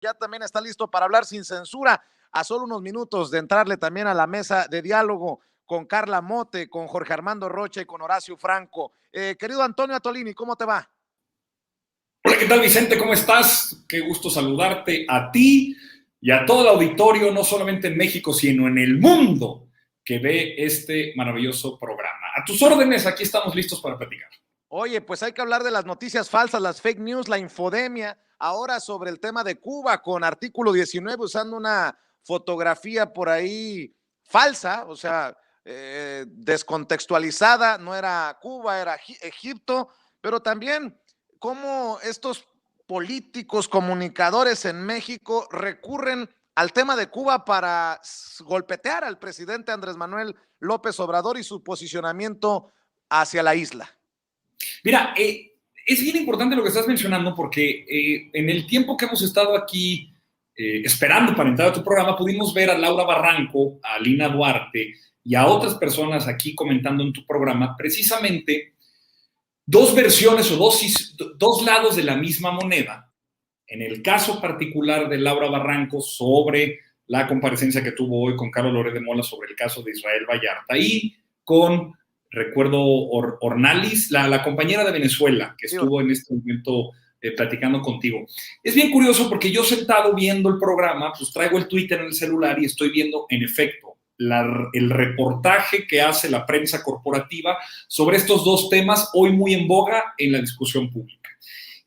ya también está listo para hablar sin censura, a solo unos minutos de entrarle también a la mesa de diálogo con Carla Mote, con Jorge Armando Rocha y con Horacio Franco. Querido Antonio Atolini, ¿cómo te va? Hola, ¿qué tal, Vicente? ¿Cómo estás? Qué gusto saludarte a ti y a todo el auditorio, no solamente en México, sino en el mundo que ve este maravilloso programa. A tus órdenes, aquí estamos listos para platicar. Oye, pues hay que hablar de las noticias falsas, las fake news, la infodemia. Ahora sobre el tema de Cuba con artículo 19 usando una fotografía por ahí falsa, o sea, descontextualizada, no era Cuba, era Egipto, pero también cómo estos políticos, comunicadores en México recurren al tema de Cuba para golpetear al presidente Andrés Manuel López Obrador y su posicionamiento hacia la isla. Mira, es bien importante lo que estás mencionando porque en el tiempo que hemos estado aquí esperando para entrar a tu programa, pudimos ver a Laura Barranco, a Lina Duarte y a otras personas aquí comentando en tu programa precisamente dos versiones o dos lados de la misma moneda. En el caso particular de Laura Barranco sobre la comparecencia que tuvo hoy con Carlos Loret de Mola sobre el caso de Israel Vallarta y con, recuerdo, Ornalis, la compañera de Venezuela que estuvo en este momento platicando contigo. Es bien curioso porque yo sentado viendo el programa, pues traigo el Twitter en el celular y estoy viendo, en efecto, el reportaje que hace la prensa corporativa sobre estos dos temas hoy muy en boga en la discusión pública.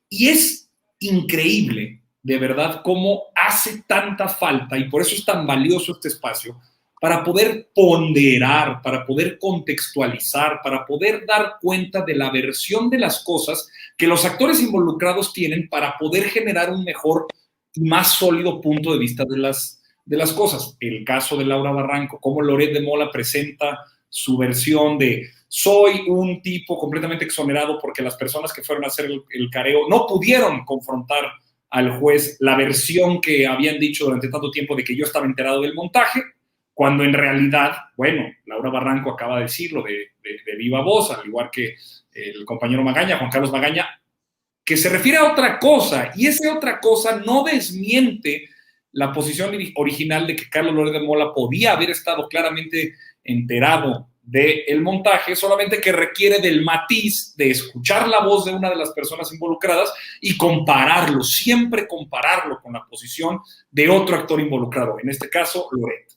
Y es increíble, de verdad, cómo hace tanta falta, y por eso es tan valioso este espacio, para poder ponderar, para poder contextualizar, para poder dar cuenta de la versión de las cosas que los actores involucrados tienen para poder generar un mejor y más sólido punto de vista de las cosas. El caso de Laura Barranco, cómo Loret de Mola presenta su versión de soy un tipo completamente exonerado porque las personas que fueron a hacer el careo no pudieron confrontar al juez la versión que habían dicho durante tanto tiempo de que yo estaba enterado del montaje, cuando en realidad, bueno, Laura Barranco acaba de decirlo de viva voz, al igual que el compañero Magaña, Juan Carlos Magaña, que se refiere a otra cosa, y esa otra cosa no desmiente la posición original de que Carlos Loret de Mola podía haber estado claramente enterado del montaje, solamente que requiere del matiz de escuchar la voz de una de las personas involucradas y compararlo, siempre compararlo con la posición de otro actor involucrado, en este caso, Loret.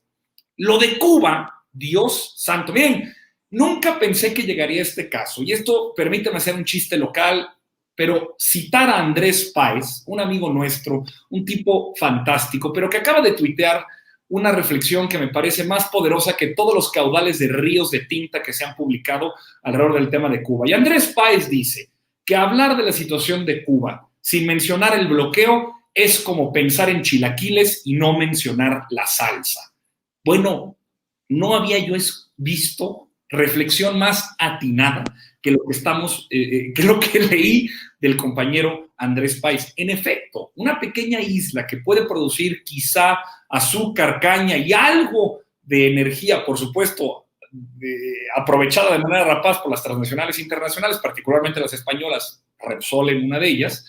Lo de Cuba, Dios santo, bien, nunca pensé que llegaría a este caso, y esto permíteme hacer un chiste local, pero citar a Andrés Páez, un amigo nuestro, un tipo fantástico, pero que acaba de tuitear una reflexión que me parece más poderosa que todos los caudales de ríos de tinta que se han publicado alrededor del tema de Cuba. Y Andrés Páez dice que hablar de la situación de Cuba sin mencionar el bloqueo es como pensar en chilaquiles y no mencionar la salsa. Bueno, no había yo visto reflexión más atinada que lo que que lo que leí del compañero Andrés Páez. En efecto, una pequeña isla que puede producir quizá azúcar, caña y algo de energía, por supuesto, aprovechada de manera rapaz por las transnacionales e internacionales, particularmente las españolas, Repsol en una de ellas,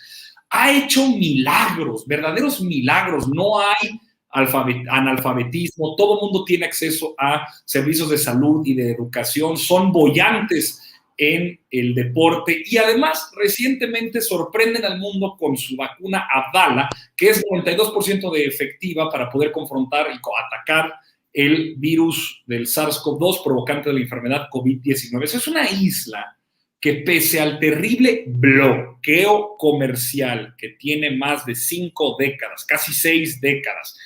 ha hecho milagros, verdaderos milagros. No hay analfabetismo, todo el mundo tiene acceso a servicios de salud y de educación, son bollantes en el deporte y además recientemente sorprenden al mundo con su vacuna Abdala, que es 92% de efectiva para poder confrontar y atacar el virus del SARS-CoV-2 provocante de la enfermedad COVID-19. Eso es una isla que pese al terrible bloqueo comercial que tiene más de 5 décadas, casi 6 décadas,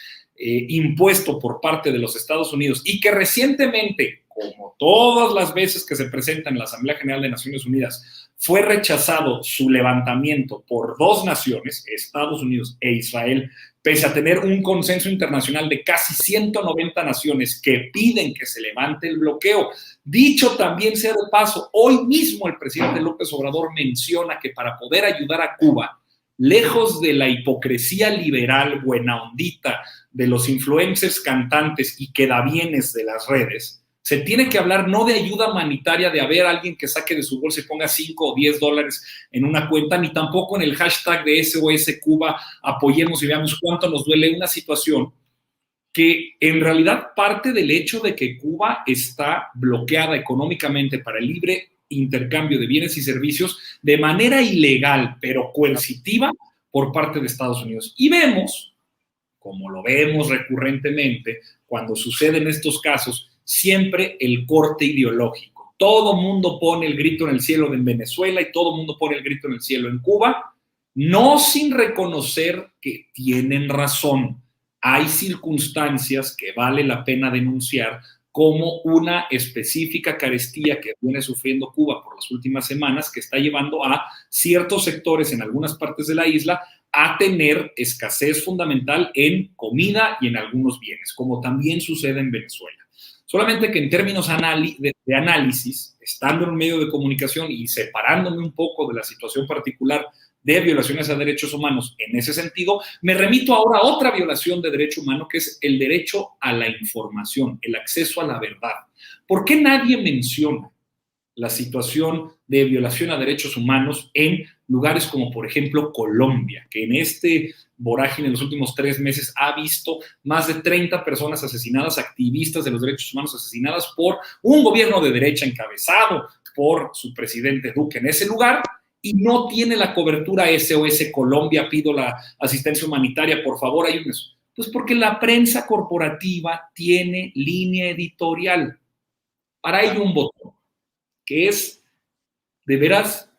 impuesto por parte de los Estados Unidos y que recientemente, como todas las veces que se presenta en la Asamblea General de Naciones Unidas, fue rechazado su levantamiento por dos naciones, Estados Unidos e Israel, pese a tener un consenso internacional de casi 190 naciones que piden que se levante el bloqueo. Dicho también sea de paso, hoy mismo el presidente López Obrador menciona que para poder ayudar a Cuba, lejos de la hipocresía liberal buena ondita de los influencers, cantantes y quedabienes de las redes, Se tiene que hablar no de ayuda humanitaria, de haber alguien que saque de su bolsa y ponga 5 o 10 dólares en una cuenta, ni tampoco en el hashtag de SOS Cuba, apoyemos y veamos cuánto nos duele una situación que en realidad parte del hecho de que Cuba está bloqueada económicamente para el libre intercambio de bienes y servicios de manera ilegal, pero coercitiva por parte de Estados Unidos. Y vemos, como lo vemos recurrentemente, cuando suceden estos casos, siempre el corte ideológico. Todo mundo pone el grito en el cielo en Venezuela y todo mundo pone el grito en el cielo en Cuba, no sin reconocer que tienen razón. Hay circunstancias que vale la pena denunciar, como una específica carestía que viene sufriendo Cuba por las últimas semanas, que está llevando a ciertos sectores en algunas partes de la isla a tener escasez fundamental en comida y en algunos bienes, como también sucede en Venezuela. Solamente que en términos de análisis, estando en un medio de comunicación y separándome un poco de la situación particular de violaciones a derechos humanos en ese sentido, me remito ahora a otra violación de derecho humano, que es el derecho a la información, el acceso a la verdad. ¿Por qué nadie menciona la situación de violación a derechos humanos en lugares como, por ejemplo, Colombia, que en este vorágine en los últimos 3 meses ha visto más de 30 personas asesinadas, activistas de los derechos humanos asesinadas por un gobierno de derecha encabezado por su presidente Duque en ese lugar, y no tiene la cobertura SOS Colombia, pido la asistencia humanitaria, por favor, ayúdenos? Pues porque la prensa corporativa tiene línea editorial. Para ello un botón, que es de veras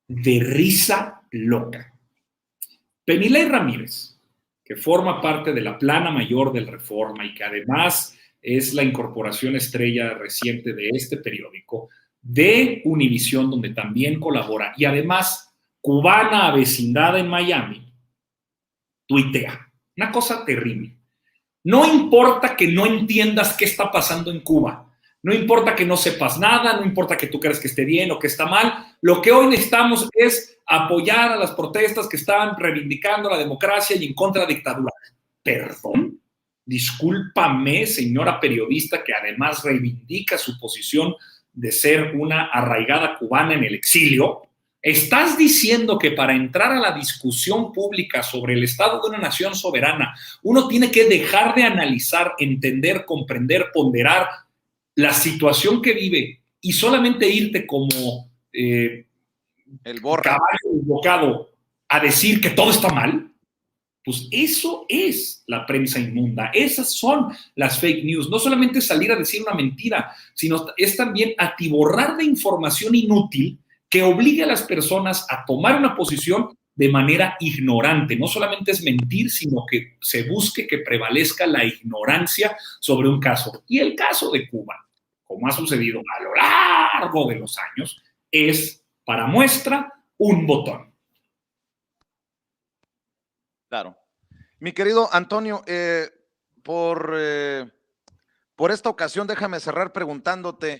de risa loca. Penilei Ramírez, que forma parte de la plana mayor del Reforma y que además es la incorporación estrella reciente de este periódico, de Univisión, donde también colabora, y además cubana avecindada en Miami, tuitea. Una cosa terrible. No importa que no entiendas qué está pasando en Cuba. No importa que no sepas nada, no importa que tú creas que esté bien o que está mal. Lo que hoy necesitamos es apoyar a las protestas que están reivindicando la democracia y en contra de la dictadura. ¿Perdón? Discúlpame, señora periodista, que además reivindica su posición de ser una arraigada cubana en el exilio. ¿Estás diciendo que para entrar a la discusión pública sobre el estado de una nación soberana, uno tiene que dejar de analizar, entender, comprender, ponderar la situación que vive y solamente irte como el caballo desbocado a decir que todo está mal? Pues eso es la prensa inmunda, esas son las fake news. No solamente salir a decir una mentira, sino es también atiborrar de información inútil que obligue a las personas a tomar una posición de manera ignorante. No solamente es mentir, sino que se busque que prevalezca la ignorancia sobre un caso. Y el caso de Cuba, como ha sucedido a lo largo de los años, es, para muestra, un botón. Claro. Mi querido Antonio, por esta ocasión déjame cerrar preguntándote,